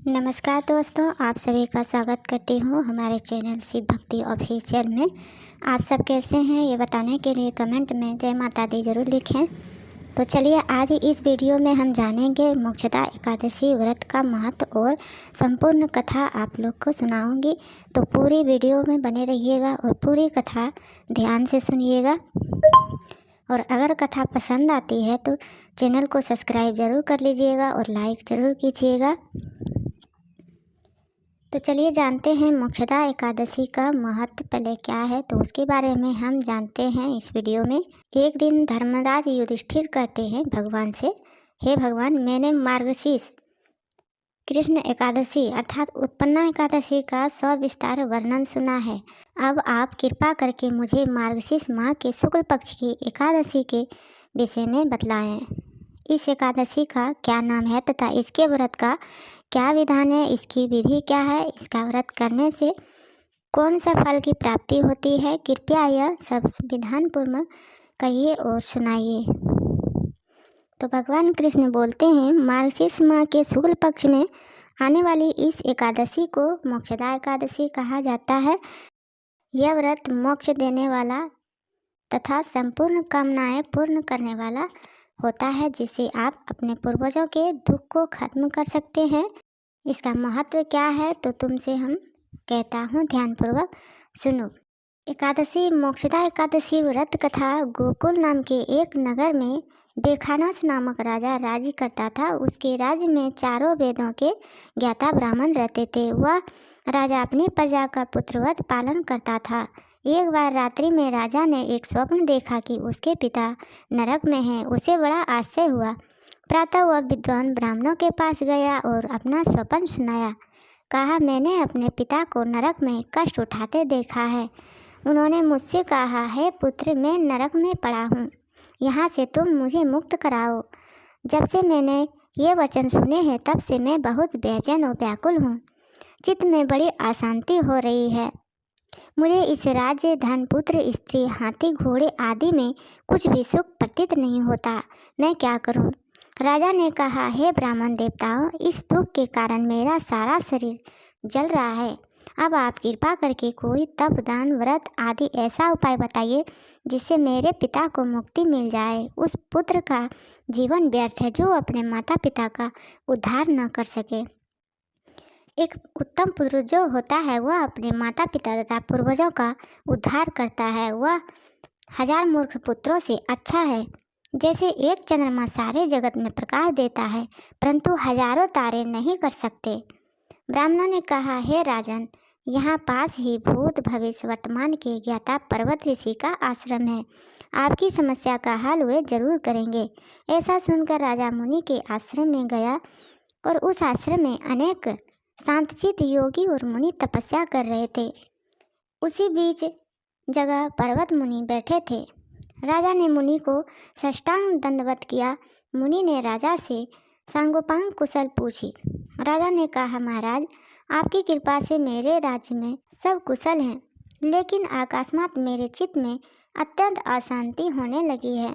नमस्कार दोस्तों, आप सभी का स्वागत करती हूँ हमारे चैनल शिव भक्ति ऑफिशियल में। आप सब कैसे हैं ये बताने के लिए कमेंट में जय माता दी ज़रूर लिखें। तो चलिए आज इस वीडियो में हम जानेंगे मोक्षदा एकादशी व्रत का महत्व और संपूर्ण कथा आप लोग को सुनाऊंगी। तो पूरी वीडियो में बने रहिएगा और पूरी कथा ध्यान से सुनिएगा। और अगर कथा पसंद आती है तो चैनल को सब्सक्राइब ज़रूर कर लीजिएगा और लाइक ज़रूर कीजिएगा। तो चलिए जानते हैं मोक्षदा एकादशी का महत्व पहले क्या है, तो उसके बारे में हम जानते हैं इस वीडियो में। एक दिन धर्मराज युधिष्ठिर कहते हैं भगवान से, हे भगवान, मैंने मार्गशीर्ष कृष्ण एकादशी अर्थात उत्पन्ना एकादशी का सविस्तार वर्णन सुना है। अब आप कृपा करके मुझे मार्गशीर्ष माह के शुक्ल पक्ष की एकादशी के विषय में बतलाएं। इस एकादशी का क्या नाम है तथा इसके व्रत का क्या विधान है, इसकी विधि क्या है, इसका व्रत करने से कौन सा फल की प्राप्ति होती है, कृपया यह सब विधानपूर्वक कहिए और सुनाइए। तो भगवान कृष्ण बोलते हैं, मार्गशीर्ष माह के शुक्ल पक्ष में आने वाली इस एकादशी को मोक्षदा एकादशी कहा जाता है। यह व्रत मोक्ष देने वाला तथा संपूर्ण कामनाएं पूर्ण करने वाला होता है, जिससे आप अपने पूर्वजों के दुख को खत्म कर सकते हैं। इसका महत्व क्या है तो तुमसे हम कहता हूँ, ध्यानपूर्वक सुनो। एकादशी मोक्षदा एकादशी व्रत कथा गोकुल नाम के एक नगर में बेखानस नामक राजा राज्य करता था। उसके राज्य में चारों वेदों के ज्ञाता ब्राह्मण रहते थे। वह राजा अपनी प्रजा का पुत्रवत पालन करता था। एक बार रात्रि में राजा ने एक स्वप्न देखा कि उसके पिता नरक में हैं। उसे बड़ा आश्चर्य हुआ। प्रातः वह विद्वान ब्राह्मणों के पास गया और अपना स्वप्न सुनाया। कहा, मैंने अपने पिता को नरक में कष्ट उठाते देखा है। उन्होंने मुझसे कहा, है पुत्र, मैं नरक में पड़ा हूँ, यहाँ से तुम मुझे मुक्त कराओ। जब से मैंने ये वचन सुने हैं तब से मैं बहुत बेचैन और व्याकुल हूँ। चित्त में बड़ी अशांति हो रही है। मुझे इस राज्य, धन, पुत्र, स्त्री, हाथी, घोड़े आदि में कुछ भी सुख प्रतीत नहीं होता। मैं क्या करूं? राजा ने कहा, हे ब्राह्मण देवताओं, इस दुख के कारण मेरा सारा शरीर जल रहा है। अब आप कृपा करके कोई तप, दान, व्रत आदि ऐसा उपाय बताइए जिससे मेरे पिता को मुक्ति मिल जाए। उस पुत्र का जीवन व्यर्थ है जो अपने माता पिता का उद्धार न कर सके। एक उत्तम पुरुष जो होता है वह अपने माता पिता तथा पूर्वजों का उद्धार करता है। वह 1000 मूर्ख पुत्रों से अच्छा है। जैसे एक चंद्रमा सारे जगत में प्रकाश देता है परंतु हजारों तारे नहीं कर सकते। ब्राह्मणों ने कहा, हे राजन, यहाँ पास ही भूत भविष्य वर्तमान के ज्ञाता पर्वत ऋषि का आश्रम है। आपकी समस्या का हल वे जरूर करेंगे। ऐसा सुनकर राजा मुनि के आश्रम में गया और उस आश्रम में अनेक शांतचित्त योगी और मुनि तपस्या कर रहे थे। उसी बीच जगह पर्वत मुनि बैठे थे। राजा ने मुनि को साष्टांग दंडवत किया। मुनि ने राजा से सांगोपांग कुशल पूछी। राजा ने कहा, महाराज, आपकी कृपा से मेरे राज्य में सब कुशल हैं, लेकिन अकस्मात मेरे चित्त में अत्यंत अशांति होने लगी है।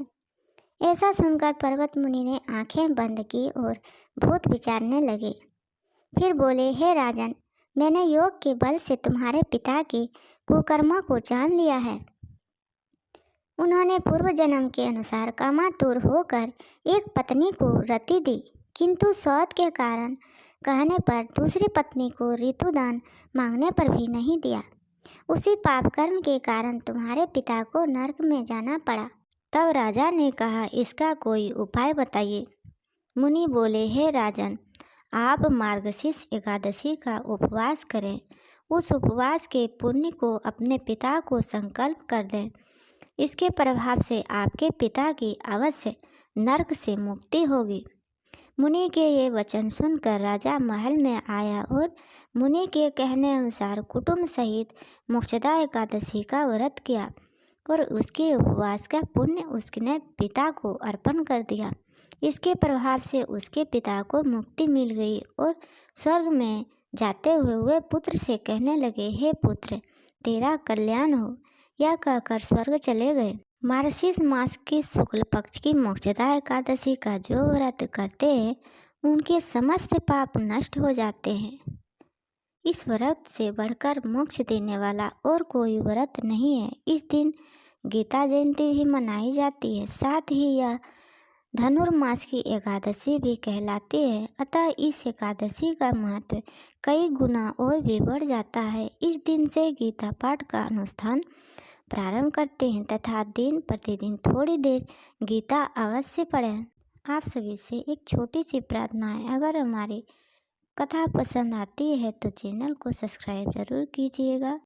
ऐसा सुनकर पर्वत मुनि ने आंखें बंद की और भूत विचारने लगे। फिर बोले, हे राजन, मैंने योग के बल से तुम्हारे पिता के कुकर्मों को जान लिया है। उन्होंने पूर्व जन्म के अनुसार कामातुर होकर एक पत्नी को रति दी, किंतु शौच के कारण कहने पर दूसरी पत्नी को ऋतुदान मांगने पर भी नहीं दिया। उसी पाप कर्म के कारण तुम्हारे पिता को नरक में जाना पड़ा। तब राजा ने कहा, इसका कोई उपाय बताइए। मुनि बोले, हे राजन, आप मार्गशीर्ष एकादशी का उपवास करें। उस उपवास के पुण्य को अपने पिता को संकल्प कर दें। इसके प्रभाव से आपके पिता की अवश्य नरक से मुक्ति होगी। मुनि के ये वचन सुनकर राजा महल में आया और मुनि के कहने अनुसार कुटुंब सहित मोक्षदा एकादशी का व्रत किया और उसके उपवास का पुण्य उसने पिता को अर्पण कर दिया। इसके प्रभाव से उसके पिता को मुक्ति मिल गई और स्वर्ग में जाते हुए वे पुत्र से कहने लगे, हे पुत्र, तेरा कल्याण हो। यह कहकर स्वर्ग चले गए। मार्गशीर्ष मास की शुक्ल पक्ष की मोक्षदा एकादशी का जो व्रत करते हैं उनके समस्त पाप नष्ट हो जाते हैं। इस व्रत से बढ़कर मोक्ष देने वाला और कोई व्रत नहीं है। इस दिन गीता जयंती भी मनाई जाती है। साथ ही यह धनुर्मास की एकादशी भी कहलाती है। अतः इस एकादशी का महत्व कई गुना और भी बढ़ जाता है। इस दिन से गीता पाठ का अनुष्ठान प्रारंभ करते हैं तथा दिन प्रतिदिन थोड़ी देर गीता अवश्य पढ़ें। आप सभी से एक छोटी सी प्रार्थना है, अगर हमारी कथा पसंद आती है तो चैनल को सब्सक्राइब ज़रूर कीजिएगा।